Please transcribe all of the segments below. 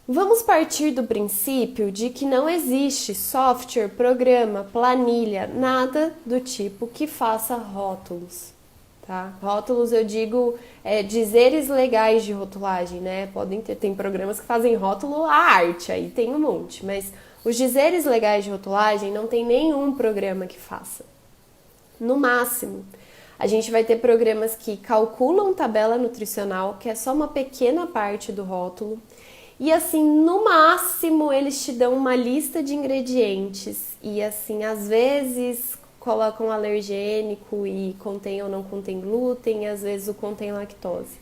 Vamos partir do princípio de que não existe software, programa, planilha, nada do tipo que faça rótulos, tá? Rótulos eu digo dizeres legais de rotulagem, né? Tem programas que fazem rótulo à arte, aí tem um monte, mas os dizeres legais de rotulagem não tem nenhum programa que faça. No máximo, a gente vai ter programas que calculam tabela nutricional, que é só uma pequena parte do rótulo. E assim, no máximo, eles te dão uma lista de ingredientes. E assim, às vezes colocam alergênico e contém ou não contém glúten, e às vezes o contém lactose.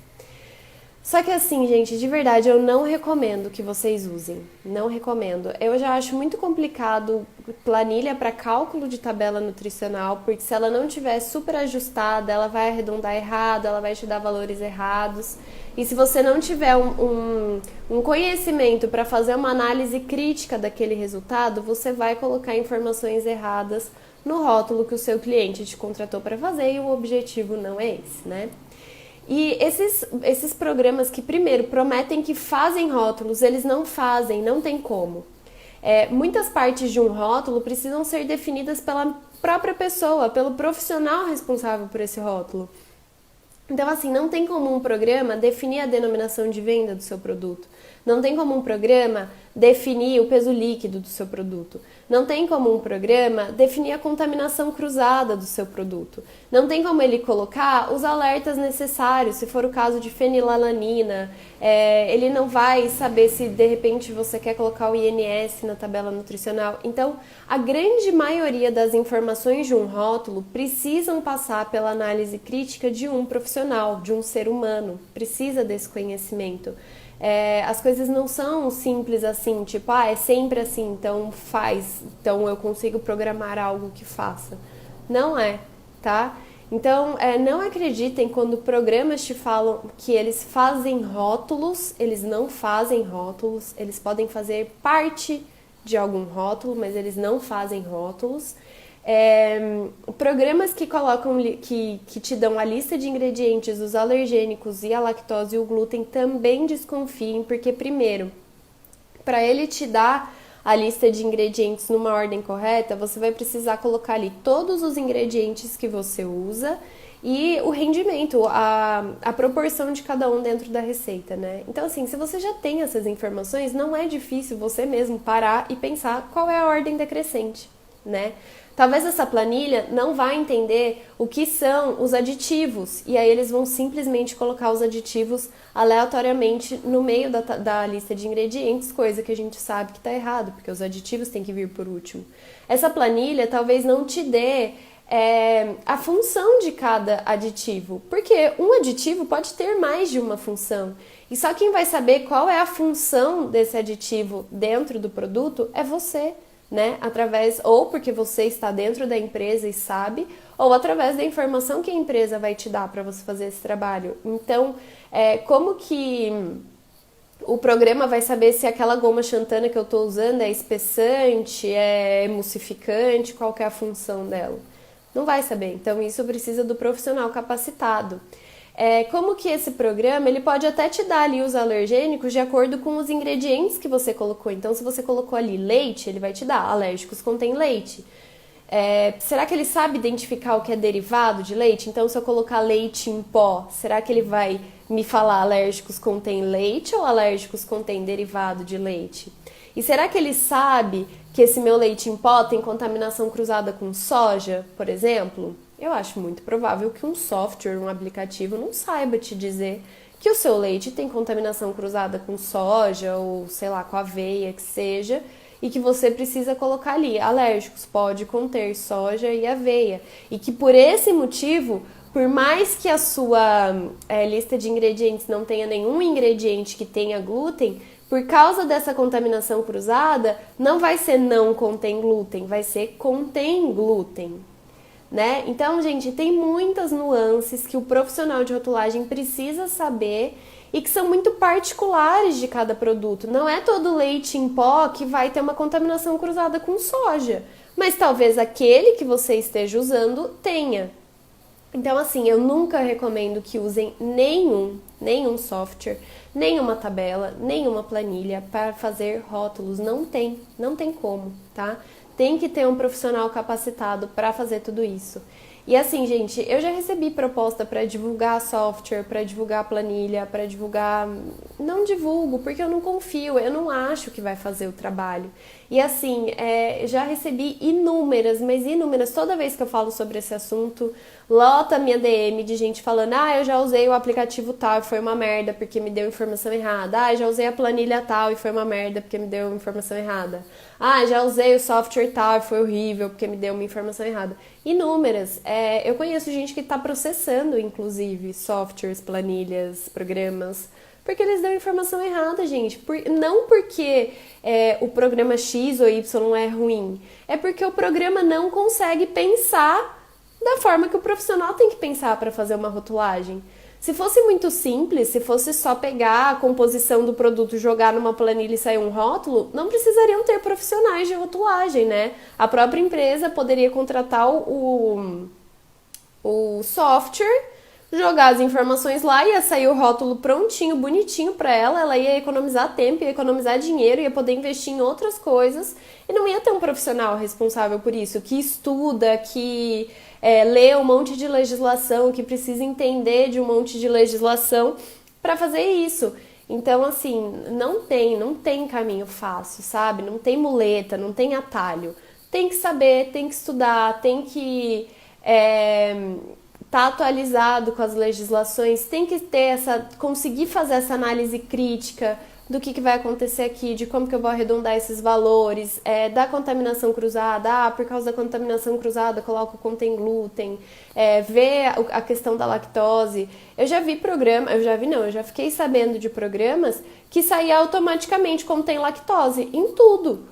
Só que assim, gente, de verdade, eu não recomendo que vocês usem. Não recomendo. Eu já acho muito complicado planilha para cálculo de tabela nutricional, porque se ela não tiver super ajustada, ela vai arredondar errado, ela vai te dar valores errados. E se você não tiver um conhecimento para fazer uma análise crítica daquele resultado, você vai colocar informações erradas no rótulo que o seu cliente te contratou para fazer e o objetivo não é esse, né? E esses programas que, primeiro, prometem que fazem rótulos, eles não fazem, não tem como. Muitas partes de um rótulo precisam ser definidas pela própria pessoa, pelo profissional responsável por esse rótulo. Então, assim, não tem como um programa definir a denominação de venda do seu produto. Não tem como um programa definir o peso líquido do seu produto. Não tem como um programa definir a contaminação cruzada do seu produto. Não tem como ele colocar os alertas necessários, se for o caso de fenilalanina. Ele não vai saber se de repente você quer colocar o INS na tabela nutricional. Então, a grande maioria das informações de um rótulo precisam passar pela análise crítica de um profissional, de um ser humano. Precisa desse conhecimento. As coisas não são simples assim, tipo, é sempre assim, então faz, então eu consigo programar algo que faça. Não é, tá? Então, não acreditem quando programas te falam que eles fazem rótulos, eles não fazem rótulos, eles podem fazer parte de algum rótulo, mas eles não fazem rótulos. Programas que colocam que te dão a lista de ingredientes, os alergênicos e a lactose e o glúten também desconfiem, porque primeiro, para ele te dar a lista de ingredientes numa ordem correta, você vai precisar colocar ali todos os ingredientes que você usa e o rendimento, a proporção de cada um dentro da receita, né? Então, assim, se você já tem essas informações, não é difícil você mesmo parar e pensar qual é a ordem decrescente, né? Talvez essa planilha não vá entender o que são os aditivos, e aí eles vão simplesmente colocar os aditivos aleatoriamente no meio da lista de ingredientes, coisa que a gente sabe que está errado, porque os aditivos têm que vir por último. Essa planilha talvez não te dê a função de cada aditivo, porque um aditivo pode ter mais de uma função, e só quem vai saber qual é a função desse aditivo dentro do produto é você, né? Através, ou porque você está dentro da empresa e sabe, ou através da informação que a empresa vai te dar para você fazer esse trabalho. Então, como que o programa vai saber se aquela goma xantana que eu estou usando é espessante, é emulsificante, qual que é a função dela? Não vai saber. Então, isso precisa do profissional capacitado. Como que esse programa, ele pode até te dar ali os alergênicos de acordo com os ingredientes que você colocou. Então, se você colocou ali leite, ele vai te dar alérgicos contém leite. Será que ele sabe identificar o que é derivado de leite? Então, se eu colocar leite em pó, será que ele vai me falar alérgicos contém leite ou alérgicos contém derivado de leite? E será que ele sabe que esse meu leite em pó tem contaminação cruzada com soja, por exemplo? Eu acho muito provável que um software, um aplicativo, não saiba te dizer que o seu leite tem contaminação cruzada com soja ou, sei lá, com aveia, que seja, e que você precisa colocar ali, alérgicos, pode conter soja e aveia. E que por esse motivo, por mais que a sua lista de ingredientes não tenha nenhum ingrediente que tenha glúten, por causa dessa contaminação cruzada, não vai ser não contém glúten, vai ser contém glúten. Né? Então, gente, tem muitas nuances que o profissional de rotulagem precisa saber e que são muito particulares de cada produto. Não é todo leite em pó que vai ter uma contaminação cruzada com soja, mas talvez aquele que você esteja usando tenha. Então, assim, eu nunca recomendo que usem nenhum software, nenhuma tabela, nenhuma planilha para fazer rótulos. Não tem como, tá? Tem que ter um profissional capacitado para fazer tudo isso. E assim, gente, eu já recebi proposta para divulgar software, para divulgar planilha, para divulgar... Não divulgo, porque eu não confio, eu não acho que vai fazer o trabalho. E assim, já recebi inúmeras, mas inúmeras, toda vez que eu falo sobre esse assunto, lota a minha DM de gente falando: ah, eu já usei o aplicativo tal e foi uma merda porque me deu informação errada. Ah, já usei a planilha tal e foi uma merda porque me deu informação errada. Ah, já usei o software tal e foi horrível porque me deu uma informação errada. Inúmeras. Eu conheço gente que está processando, inclusive, softwares, planilhas, programas, porque eles dão informação errada, gente. Não porque o programa X ou Y é ruim, é porque o programa não consegue pensar da forma que o profissional tem que pensar para fazer uma rotulagem. Se fosse muito simples, se fosse só pegar a composição do produto, jogar numa planilha e sair um rótulo, não precisariam ter profissionais de rotulagem, né? A própria empresa poderia contratar o software, jogar as informações lá, ia sair o rótulo prontinho, bonitinho para ela ia economizar tempo, ia economizar dinheiro, ia poder investir em outras coisas e não ia ter um profissional responsável por isso, que estuda, que lê um monte de legislação, que precisa entender de um monte de legislação para fazer isso. Então, assim, não tem caminho fácil, sabe? Não tem muleta, não tem atalho. Tem que saber, tem que estudar, tem que tá atualizado com as legislações, tem que ter conseguir fazer essa análise crítica do que vai acontecer aqui, de como que eu vou arredondar esses valores, da contaminação cruzada, por causa da contaminação cruzada coloco contém glúten, ver a questão da lactose. Eu já fiquei sabendo de programas que saía automaticamente contém lactose em tudo.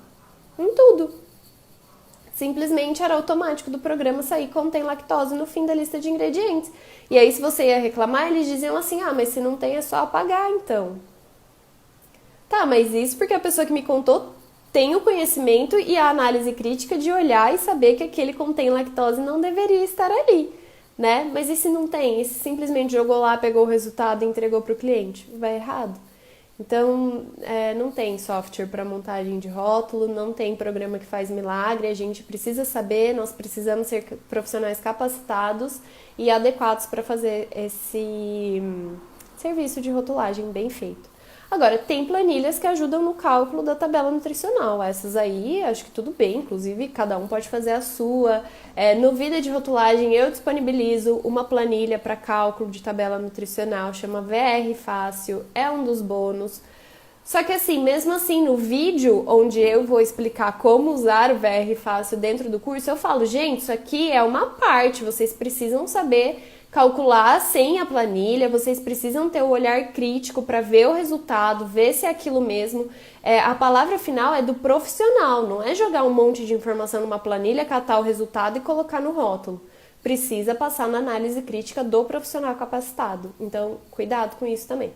Simplesmente era automático do programa sair contém lactose no fim da lista de ingredientes. E aí, se você ia reclamar, eles diziam assim: ah, mas se não tem é só apagar, então. Tá, mas isso porque a pessoa que me contou tem o conhecimento e a análise crítica de olhar e saber que aquele contém lactose não deveria estar ali, né? Mas e se não tem? E se simplesmente jogou lá, pegou o resultado e entregou para o cliente? Vai errado. Então, não tem software para montagem de rótulo, não tem programa que faz milagre, a gente precisa saber, nós precisamos ser profissionais capacitados e adequados para fazer esse serviço de rotulagem bem feito. Agora, tem planilhas que ajudam no cálculo da tabela nutricional. Essas aí, acho que tudo bem, inclusive cada um pode fazer a sua. No Vida de Rotulagem, eu disponibilizo uma planilha para cálculo de tabela nutricional, chama VR Fácil, é um dos bônus. Só que assim, mesmo assim, no vídeo onde eu vou explicar como usar o VR Fácil dentro do curso, eu falo: gente, isso aqui é uma parte, vocês precisam saber calcular sem a planilha, vocês precisam ter o olhar crítico para ver o resultado, ver se é aquilo mesmo. A palavra final é do profissional, não é jogar um monte de informação numa planilha, catar o resultado e colocar no rótulo. Precisa passar na análise crítica do profissional capacitado. Então, cuidado com isso também.